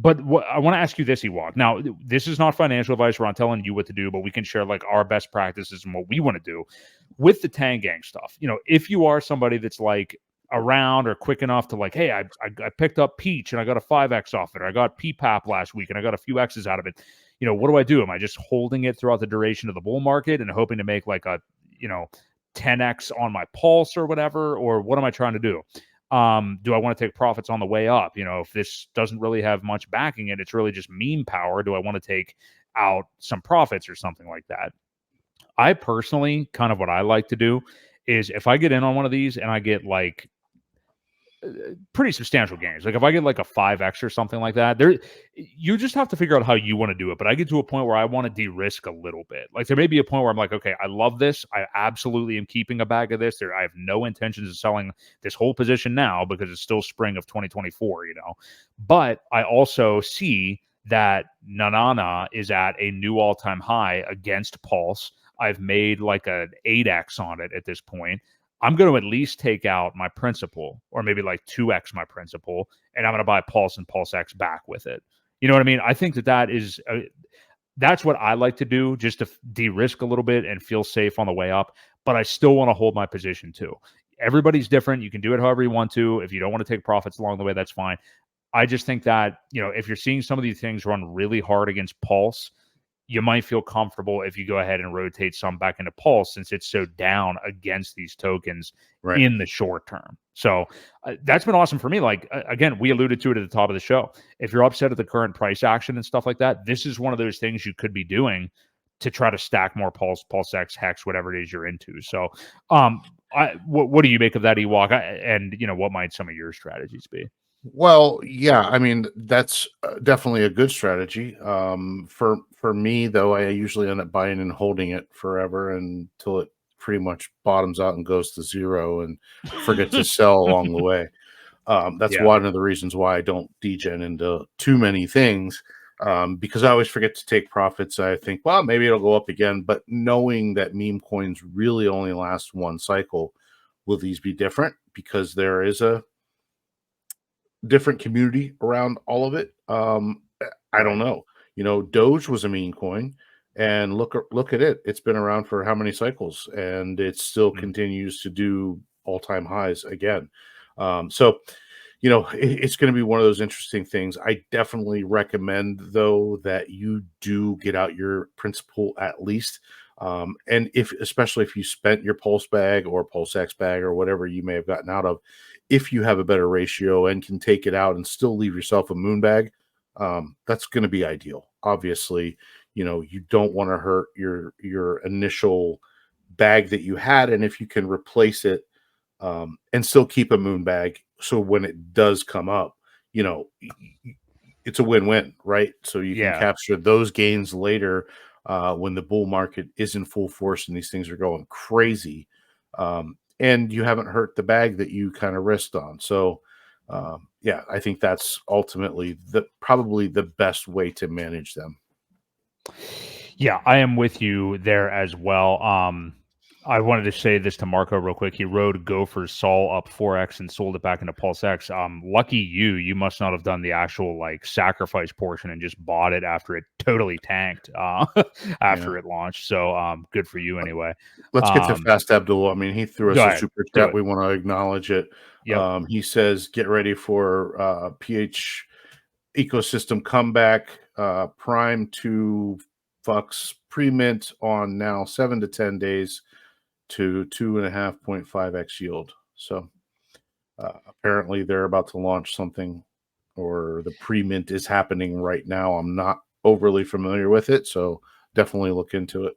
But what I want to ask you this, Ewok. Now, this is not financial advice. We're not telling you what to do, but we can share like our best practices and what we want to do with the Tangang stuff. If you are somebody that's like around or quick enough to like, hey, I picked up Peach and I got a 5x off it, or I got PPAP last week and I got a few X's out of it. What do I do? Am I just holding it throughout the duration of the bull market and hoping to make like a 10x on my pulse or whatever? Or what am I trying to do? Do I want to take profits on the way up? If this doesn't really have much backing it, it's really just meme power. Do I want to take out some profits or something like that? I personally, kind of what I like to do is if I get in on one of these and I get like pretty substantial gains, like if I get like a 5x or something like that, you just have to figure out how you want to do it. But I get to a point where I want to de-risk a little bit. Like there may be a point where I'm like, okay, I love this. I absolutely am keeping a bag of this. I have no intentions of selling this whole position now because it's still spring of 2024, But I also see that Nanana is at a new all-time high against Pulse. I've made like an 8x on it at this point. I'm going to at least take out my principal, or maybe like 2x my principal, and I'm going to buy Pulse and Pulse X back with it. You know what I mean? I think that is that's what I like to do, just to de-risk a little bit and feel safe on the way up. But I still want to hold my position too. Everybody's different. You can do it however you want to. If you don't want to take profits along the way, that's fine. I just think that, if you're seeing some of these things run really hard against Pulse, you might feel comfortable if you go ahead and rotate some back into Pulse, since it's so down against these tokens in the short term. So that's been awesome for me. Like, again, we alluded to it at the top of the show. If you're upset at the current price action and stuff like that, this is one of those things you could be doing to try to stack more Pulse, Pulse X, Hex, whatever it is you're into. So what do you make of that, Ewok? And, what might some of your strategies be? Well, yeah, I mean, that's definitely a good strategy. For me, though, I usually end up buying and holding it forever until it pretty much bottoms out and goes to zero, and forget to sell along the way. That's one of the reasons why I don't degen into too many things, because I always forget to take profits. I think, well, maybe it'll go up again, but knowing that meme coins really only last one cycle, will these be different? Because there is a different community around all of it. I don't know. Doge was a meme coin, and look at it. It's been around for how many cycles, and it still continues to do all-time highs again. So it's going to be one of those interesting things. I definitely recommend, though, that you do get out your principal at least. And especially if you spent your Pulse bag or Pulse X bag or whatever you may have gotten out of, if you have a better ratio and can take it out and still leave yourself a moon bag, that's going to be ideal. Obviously, you don't want to hurt your initial bag that you had, and if you can replace it and still keep a moon bag, so when it does come up, it's a win-win, right? So you can capture those gains later when the bull market is in full force and these things are going crazy. And you haven't hurt the bag that you kind of risked on. So, I think that's ultimately probably the best way to manage them. Yeah, I am with you there as well. I wanted to say this to Marco real quick. He rode Gopher's Sol up 4x and sold it back into Pulse X. Lucky you must not have done the actual like sacrifice portion and just bought it after it totally tanked after it launched. So good for you anyway. Let's get to Fast Abdul. I mean, he threw us a super chat. We want to acknowledge it. Yep. He says, get ready for PH ecosystem comeback. Prime to Fox pre-mint on now 7 to 10 days to 2.5.5x yield. So apparently they're about to launch something, or the pre-mint is happening right now. I'm not overly familiar with it, so definitely look into it.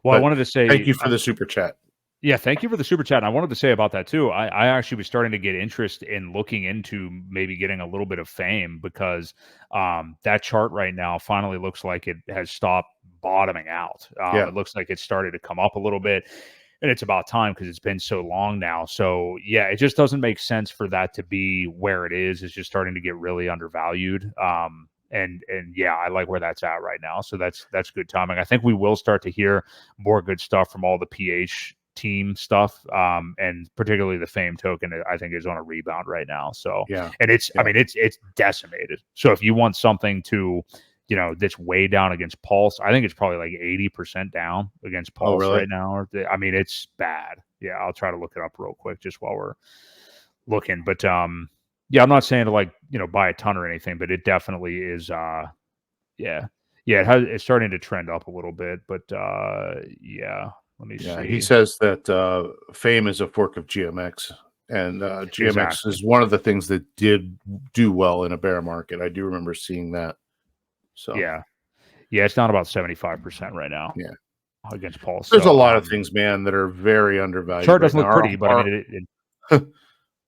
Well, but I wanted to say thank you for the super chat. Yeah, thank you for the super chat. And I wanted to say about that too. I actually was starting to get interest in looking into maybe getting a little bit of fame, because that chart right now finally looks like it has stopped bottoming out. It looks like it's started to come up a little bit, and it's about time because it's been so long now. So yeah, it just doesn't make sense for that to be where it is. It's just starting to get really undervalued. And yeah, I like where that's at right now. So that's good timing. I think we will start to hear more good stuff from all the PH team stuff, and particularly the Fame token, I think is on a rebound right now. So, Yeah. and it's, Yeah. I mean, it's decimated. So if you want something to, that's way down against Pulse, I think it's probably like 80% down against Pulse really? right now. I mean, it's bad. Yeah, I'll try to look it up real quick just while we're looking. But yeah, I'm not saying to like, buy a ton or anything, but it definitely is yeah. Yeah, it's starting to trend up a little bit, but yeah, let me Yeah, see. he says that Fame is a fork of GMX, and GMX Exactly. is one of the things that did do well in a bear market. I do remember seeing that. So Yeah. Yeah, it's down about 75% right now yeah, against Pulse. there's a So lot of things, man, that are very undervalued chart right doesn't now. look pretty, but I mean yeah.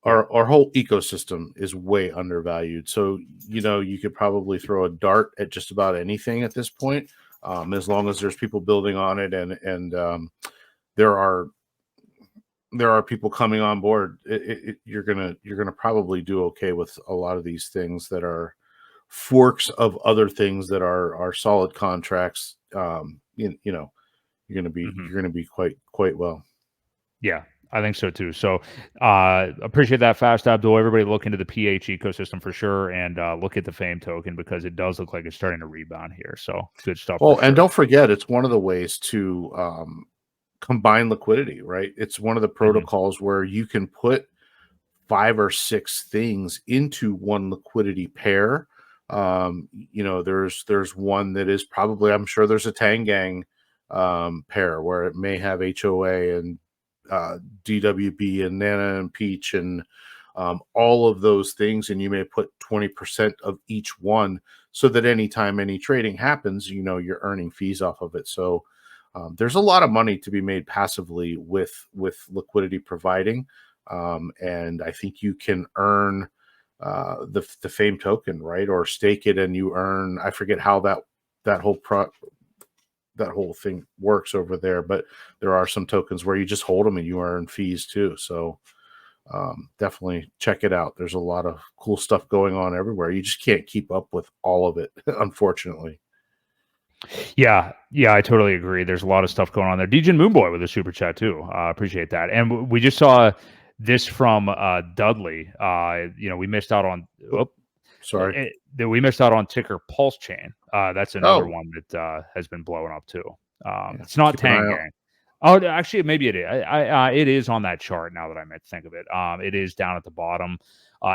Our whole ecosystem is way undervalued. So you could probably throw a dart at just about anything at this point, as long as there's people building on it, and there are people coming on board. You're gonna probably do okay with a lot of these things that are forks of other things that are solid contracts. You're gonna be quite well. Yeah, I think so too. So appreciate that, Fast Abdul. Everybody look into the PH ecosystem for sure, and look at the Fame token because it does look like it's starting to rebound here. So good stuff Well, for and sure. don't forget, it's one of the ways to combine liquidity, right? It's one of the protocols where you can put 5 or 6 things into one liquidity pair. There's one that is probably, I'm sure there's a Tangang pair where it may have HOA and DWB and Nana and Peach and all of those things, and you may put 20% of each one, so that anytime any trading happens, you're earning fees off of it. So there's a lot of money to be made passively with liquidity providing, and I think you can earn the Fame token, right, or stake it and you earn. I forget how that whole thing works over there, but there are some tokens where you just hold them and you earn fees too. So definitely check it out. There's a lot of cool stuff going on everywhere. You just can't keep up with all of it, unfortunately. Yeah, I totally agree. There's a lot of stuff going on there. DJ Moonboy with a super chat too. Appreciate that. And we just saw this from Dudley. We missed out on. Sorry. We missed out on ticker Pulse Chain. That's another Oh, one that has been blowing up too. yeah. It's not Keep an eye out. Tangang. Oh, actually, maybe it is. It is on that chart now that I meant to think of it. It is down at the bottom.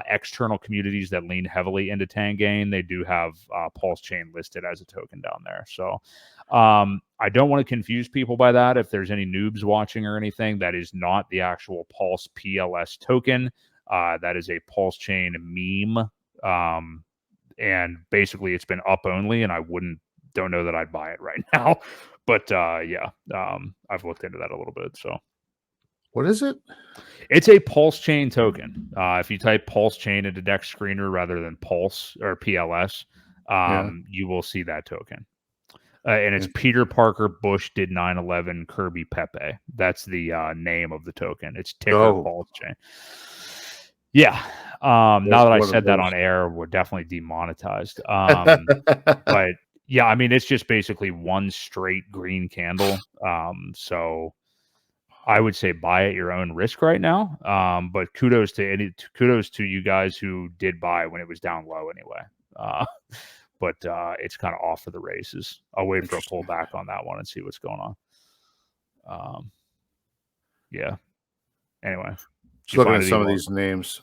External communities that lean heavily into Tangang, they do have Pulse Chain listed as a token down there. So I don't want to confuse people by that. If there's any noobs watching or anything, that is not the actual Pulse PLS token. That is a Pulse Chain meme. And basically it's been up only, and I don't know that I'd buy it right now. But yeah, I've looked into that a little bit. So what is it? it's a Pulse Chain token. If you type Pulse Chain into Dex Screener rather than Pulse or PLS, you will see that token. And it's Peter Parker Bush did 9/11 Kirby Pepe. That's the name of the token. It's ticker Pulse Chain. Yeah. Now that I said that on air, we're definitely demonetized. But yeah, I mean, it's just basically one straight green candle. So I would say buy at your own risk right now. But kudos to you guys who did buy when it was down low anyway. But it's kind of off for the races. I'll wait for a pullback on that one and see what's going on. Yeah. Anyway, just looking at some of these names.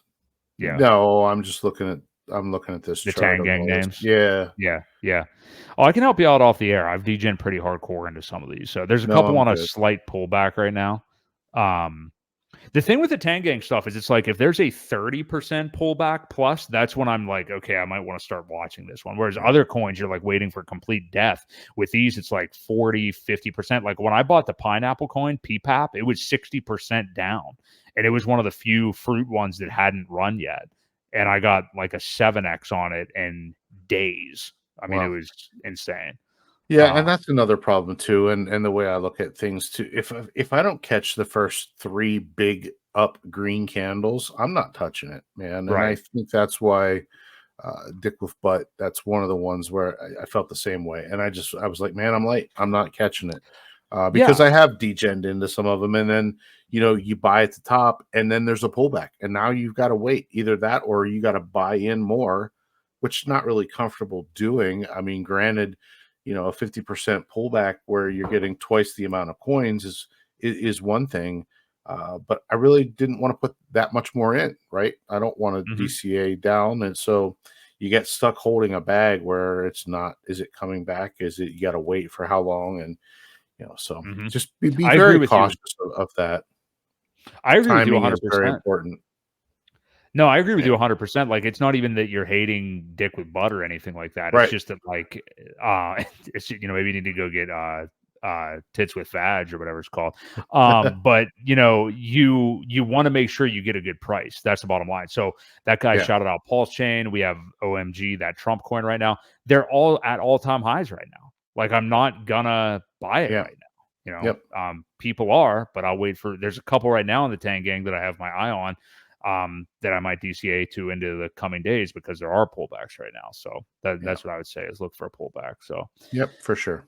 Yeah. No, I'm looking at this the chart. Tangang names. Yeah. Oh, I can help you out off the air. I've degened pretty hardcore into some of these. So there's a couple on a slight pullback right now. The thing with the Tangang stuff is it's like if there's a 30% pullback plus, that's when I'm like, okay, I might want to start watching this one. Whereas other coins, you're like waiting for complete death. With these, it's like 40, 50%. Like when I bought the pineapple coin, PPAP, it was 60% down. And it was one of the few fruit ones that hadn't run yet. And I got like a 7x on it in days. I mean, it was insane. Yeah, and that's another problem too. And the way I look at things too, if I don't catch the first 3 big up green candles, I'm not touching it, man. And I think that's why Dick with Butt, that's one of the ones where I felt the same way. And I was like, man, I'm late. I'm not catching it. because Yeah. I have degened into some of them, and then you buy at the top, and then there's a pullback, and now you've got to wait either that or you got to buy in more, which is not really comfortable doing. I mean, granted, a 50% pullback where you're getting twice the amount of coins is one thing, but I really didn't want to put that much more in, right? I don't want to Hmm. DCA down, and so you get stuck holding a bag where it's not. Is it coming back? Is it you got to wait for how long? And so Hmm. just be I agree very with you. cautious of that. I agree with you Timing is very 100%. important. No, I agree with Yeah. you 100%. Like, it's not even that you're hating dick with butter or anything like that. It's Right. just that, like, it's maybe you need to go get tits with vag or whatever it's called. But you want to make sure you get a good price. That's the bottom line. So that guy Yeah. shouted out Pulse Chain. We have OMG, that Trump coin right now. They're all at all-time highs right now. Like, I'm not gonna buy it Yeah. right now. Yep. People are, but I'll wait for. There's a couple right now in the Tang Gang that I have my eye on, that I might DCA to into the coming days because there are pullbacks right now. So Yeah. that's what I would say is look for a pullback. So Yep. For sure.